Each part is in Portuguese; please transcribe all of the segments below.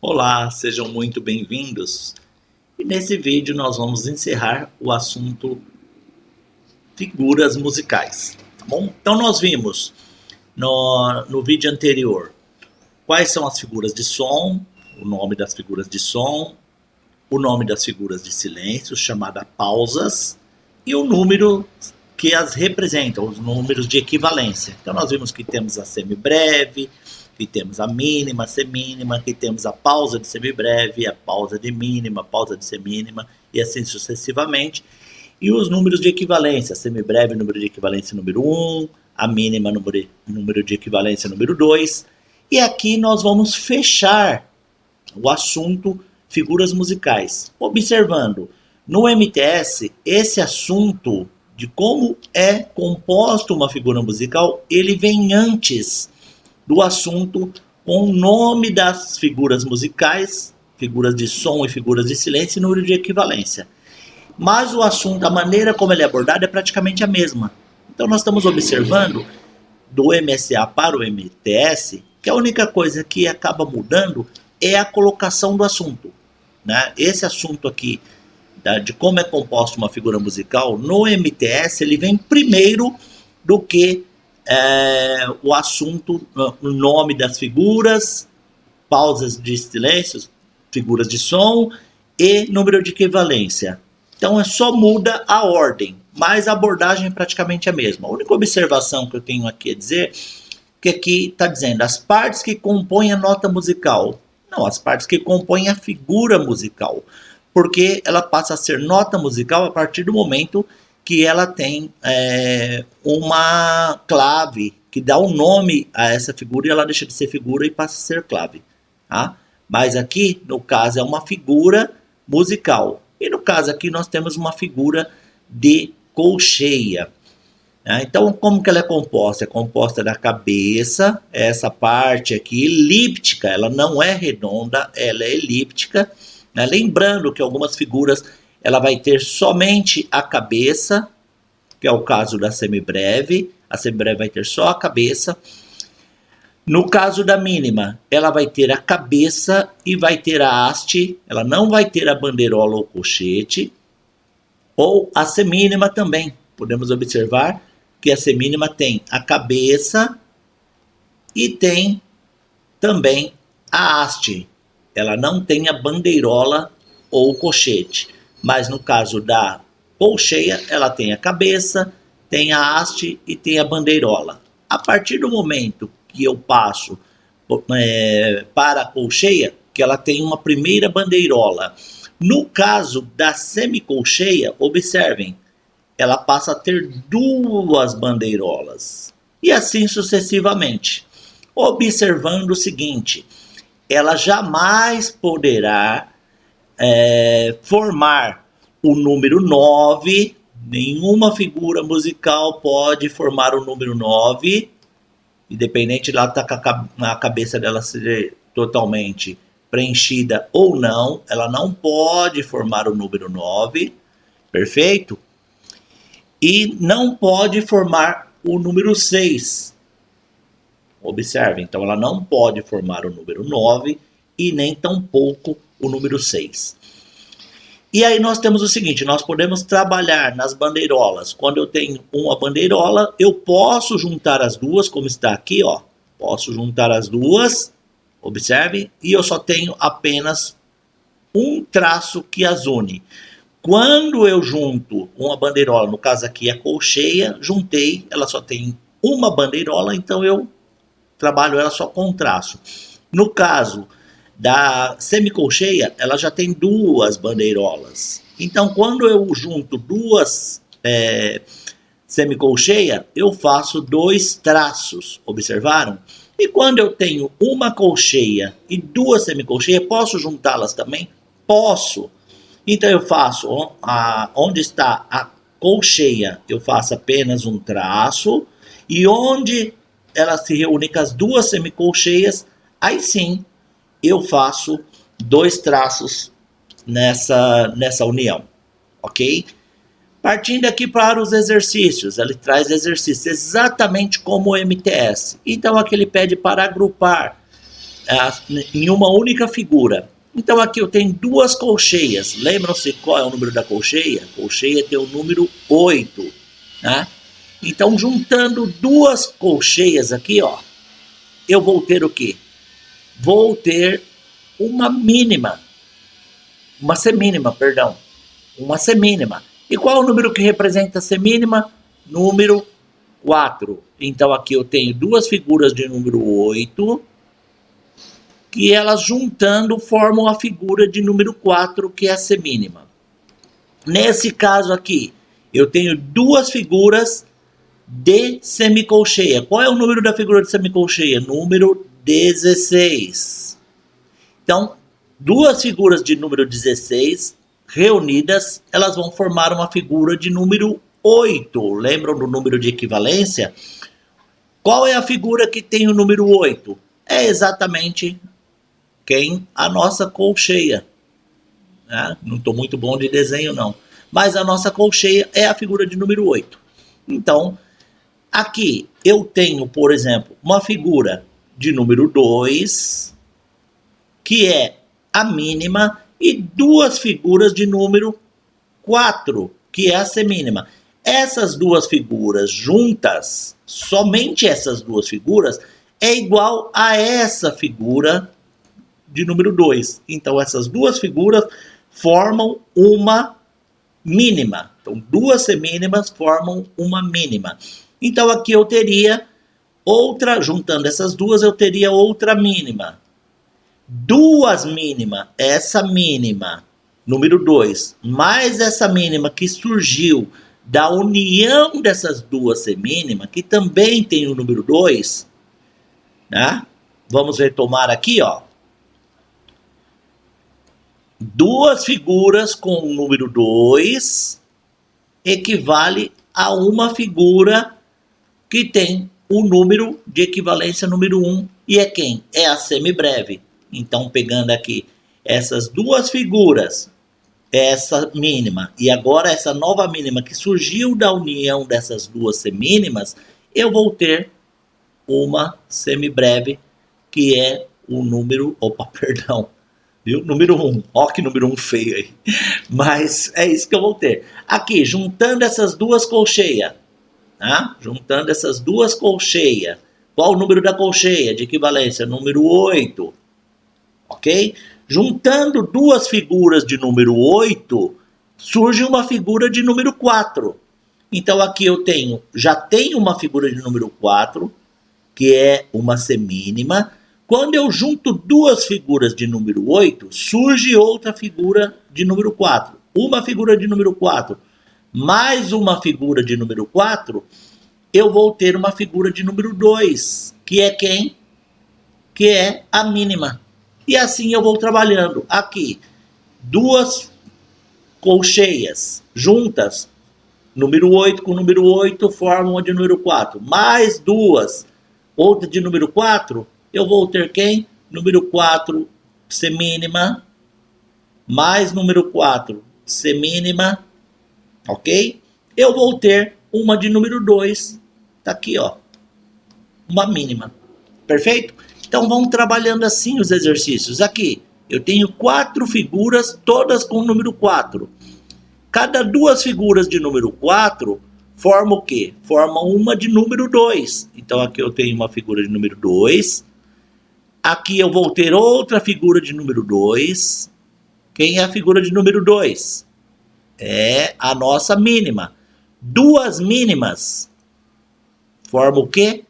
Olá, sejam muito bem-vindos. E nesse vídeo nós vamos encerrar o assunto figuras musicais, tá bom? Então nós vimos no vídeo anterior quais são as figuras de som, o nome das figuras de som, o nome das figuras de silêncio, chamada pausas, e o número que as representam, os números de equivalência. Então nós vimos que temos a semibreve, que temos a mínima, a semínima, que temos a pausa de semibreve, a pausa de mínima, a pausa de semínima, e assim sucessivamente. E os números de equivalência, a semibreve, número de equivalência número 1, a mínima, número de equivalência número 2. E aqui nós vamos fechar o assunto figuras musicais, observando no MTS esse assunto de como é composta uma figura musical, ele vem antes do assunto com o nome das figuras musicais, figuras de som e figuras de silêncio e número de equivalência. Mas o assunto, a maneira como ele é abordado é praticamente a mesma. Então nós estamos observando do MSA para o MTS que a única coisa que acaba mudando é a colocação do assunto, né? Esse assunto aqui de como é composta uma figura musical no MTS, ele vem primeiro do que o assunto, o nome das figuras, pausas de silêncios, figuras de som e número de equivalência. Então só muda a ordem, mas a abordagem é praticamente a mesma. A única observação que eu tenho aqui a dizer que aqui está dizendo as partes que compõem a nota musical. Não, as partes que compõem a figura musical, porque ela passa a ser nota musical a partir do momento que ela tem uma clave que dá um nome a essa figura e ela deixa de ser figura e passa a ser clave. Tá? Mas aqui, no caso, é uma figura musical. E no caso aqui nós temos uma figura de colcheia. Então, como que ela é composta? É composta da cabeça, essa parte aqui elíptica, ela não é redonda, ela é elíptica. Né? Lembrando que algumas figuras ela vai ter somente a cabeça, que é o caso da semibreve. A semibreve vai ter só a cabeça. No caso da mínima, ela vai ter a cabeça e vai ter a haste, ela não vai ter a bandeirola ou colchete. Ou a semínima também. Podemos observar que a semínima tem a cabeça e tem também a haste. Ela não tem a bandeirola ou o colchete. Mas no caso da colcheia, ela tem a cabeça, tem a haste e tem a bandeirola. A partir do momento que eu passo para a colcheia, que ela tem uma primeira bandeirola. No caso da semicolcheia, observem, ela passa a ter duas bandeirolas. E assim sucessivamente. Observando o seguinte, ela jamais poderá formar o número 9, nenhuma figura musical pode formar o número 9, independente de ela estar com a cabeça dela ser totalmente preenchida ou não, ela não pode formar o número 9, perfeito? E não pode formar o número 6. Observe, então ela não pode formar o número 9 e nem tampouco o número 6. E aí nós temos o seguinte, nós podemos trabalhar nas bandeirolas. Quando eu tenho uma bandeirola, eu posso juntar as duas, como está aqui, ó. Posso juntar as duas, observe, e eu só tenho apenas um traço que as une. Quando eu junto uma bandeirola, no caso aqui a colcheia, juntei, ela só tem uma bandeirola, então eu trabalho ela só com traço. No caso da semicolcheia, ela já tem duas bandeirolas. Então, quando eu junto duas semicolcheia, eu faço dois traços, observaram? E quando eu tenho uma colcheia e duas semicolcheias, posso juntá-las também? Posso. Então eu faço, onde está a colcheia, eu faço apenas um traço, e onde ela se reúne com as duas semicolcheias, aí sim eu faço dois traços nessa união, ok? Partindo aqui para os exercícios, ele traz exercícios exatamente como o MTS. Então aqui ele pede para agrupar em uma única figura. Então aqui eu tenho duas colcheias. Lembram-se qual é o número da colcheia? A colcheia tem o número 8. Né? Então juntando duas colcheias aqui, ó, eu vou ter o quê? Vou ter uma mínima. Uma semínima, perdão. Uma semínima. E qual é o número que representa a semínima? Número 4. Então aqui eu tenho duas figuras de número 8, que elas juntando formam a figura de número 4, que é a semínima. Nesse caso aqui, eu tenho duas figuras de semicolcheia. Qual é o número da figura de semicolcheia? Número 16. Então, duas figuras de número 16 reunidas, elas vão formar uma figura de número 8. Lembram do número de equivalência? Qual é a figura que tem o número 8? É exatamente a nossa colcheia. Não estou muito bom de desenho não, mas a nossa colcheia é a figura de número 8. Então, aqui eu tenho, por exemplo, uma figura de número 2, que é a mínima, e duas figuras de número 4, que é a semínima. Essas duas figuras juntas, somente essas duas figuras, é igual a essa figura de número 2. Então, essas duas figuras formam uma mínima. Então, duas semínimas formam uma mínima. Então, aqui eu teria outra, juntando essas duas, eu teria outra mínima. Duas mínimas, essa mínima, número 2, mais essa mínima que surgiu da união dessas duas semínimas, que também tem o número 2, né? Vamos retomar aqui, ó. Duas figuras com o número 2 equivale a uma figura que tem o número de equivalência número 1. E é quem? É a semibreve. Então, pegando aqui essas duas figuras, essa mínima e agora essa nova mínima que surgiu da união dessas duas semínimas, eu vou ter uma semibreve que é o número... Opa, perdão. Viu? Número 1. Ó que número 1 feio aí. Mas é isso que eu vou ter. Aqui, juntando essas duas colcheias. Tá? Juntando essas duas colcheias. Qual o número da colcheia de equivalência? Número 8. Ok? Juntando duas figuras de número 8, surge uma figura de número 4. Então aqui eu tenho, já tenho uma figura de número 4, que é uma semínima. Quando eu junto duas figuras de número 8, surge outra figura de número 4. Uma figura de número 4 mais uma figura de número 4, eu vou ter uma figura de número 2, que é quem? Que é a mínima. E assim eu vou trabalhando. Aqui, duas colcheias juntas, número 8 com número 8 formam uma de número 4. Mais duas, outra de número 4, eu vou ter quem? Número 4, semínima, mais número 4, semínima, ok? Eu vou ter uma de número 2, tá aqui, ó, uma mínima. Perfeito? Então vamos trabalhando assim os exercícios. Aqui eu tenho 4 figuras, todas com o número 4. Cada duas figuras de número 4 formam o quê? Formam uma de número 2. Então aqui eu tenho uma figura de número 2. Aqui eu vou ter outra figura de número 2. Quem é a figura de número 2? É a nossa mínima. Duas mínimas formam o quê?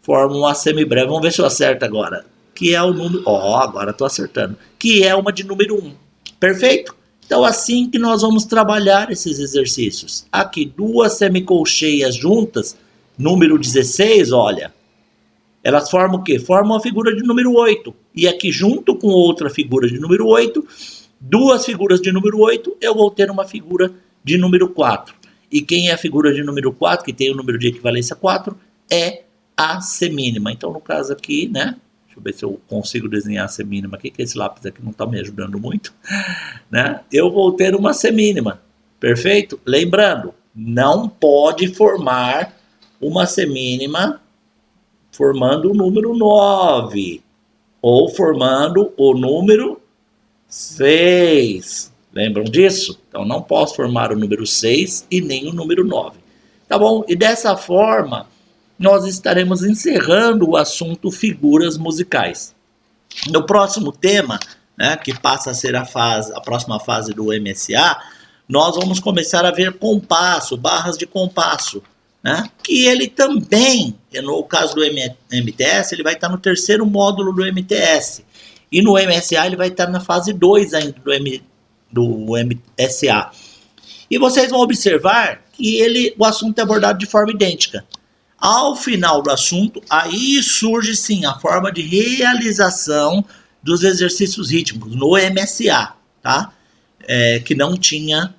Formam uma semibreve. Vamos ver se eu acerto agora. Que é o número... agora estou acertando. Que é uma de número 1. Perfeito? Então, assim que nós vamos trabalhar esses exercícios. Aqui, duas semicolcheias juntas, número 16, olha. Elas formam o quê? Formam a figura de número 8. E aqui, junto com outra figura de número 8, duas figuras de número 8, eu vou ter uma figura de número 4. E quem é a figura de número 4, que tem o número de equivalência 4, é a semínima. Então, no caso aqui, né? Deixa eu ver se eu consigo desenhar a semínima aqui, que esse lápis aqui não está me ajudando muito, né? Eu vou ter uma semínima. Perfeito? Lembrando, não pode formar uma semínima formando o número 9. ou formando o número 6. Lembram disso? Então não posso formar o número 6 e nem o número 9. Tá bom? E dessa forma, nós estaremos encerrando o assunto figuras musicais. No próximo tema, né, que passa a ser a próxima fase do MSA, nós vamos começar a ver compasso, barras de compasso, né, que ele também, no caso do MTS, ele vai estar no terceiro módulo do MTS. E no MSA ele vai estar na fase 2 ainda do MSA. E vocês vão observar que o assunto é abordado de forma idêntica. Ao final do assunto, aí surge sim a forma de realização dos exercícios rítmicos no MSA, tá? Que não tinha,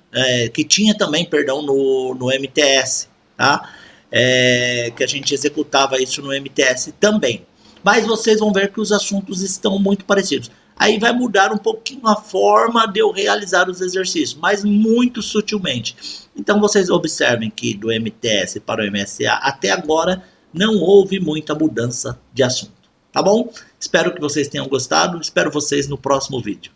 que tinha também, perdão, no MTS, tá? Que a gente executava isso no MTS também. Mas vocês vão ver que os assuntos estão muito parecidos. Aí vai mudar um pouquinho a forma de eu realizar os exercícios, mas muito sutilmente. Então vocês observem que do MTS para o MSA até agora não houve muita mudança de assunto, tá bom? Espero que vocês tenham gostado, espero vocês no próximo vídeo.